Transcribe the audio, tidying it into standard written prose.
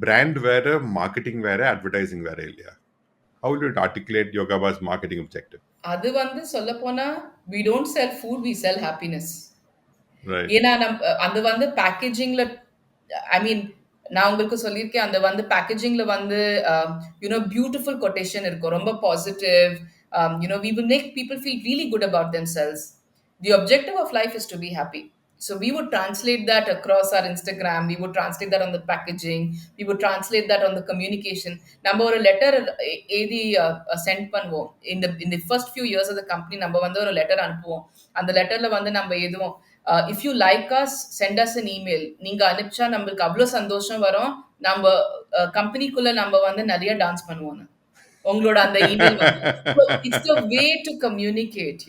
Brand வேற, marketing வேற, advertising வேற இல்லையா? How will you articulate Yogaba's marketing objective? அது வந்து சொல்லப்போனா, we don't sell food, we sell happiness. Right. ஏன்னா அது வந்து பேக்கேஜிங்ல ஐ மீன் நான் உங்களுக்கு சொல்லியிருக்கேன் அந்த வந்து பேக்கேஜிங்ல வந்து பியூட்டிஃபுல் கொட்டேஷன் இருக்கும் ரொம்ப positive we will make people feel really good about themselves. The objective of life is to be happy. So we would translate that across our Instagram, we would translate that on the packaging, we would translate that on the communication. நம்ம ஒரு letter எழுதி send பண்ணுவோம். In the first few years of the company நம்ம வந்து ஒரு letter அனுப்புவோம். அந்த லெட்டர்ல வந்து நம்ம எதுவும் if you like us send us an email நீங்க அனுப்பிச்சா நம்மளுக்கு அவ்வளோ சந்தோஷம் வரும். நம்ம கம்பெனிக்குள்ள நம்ம வந்து நிறைய டான்ஸ் பண்ணுவோம். உங்களோட அந்த இமெயில் வந்து it's a way to communicate.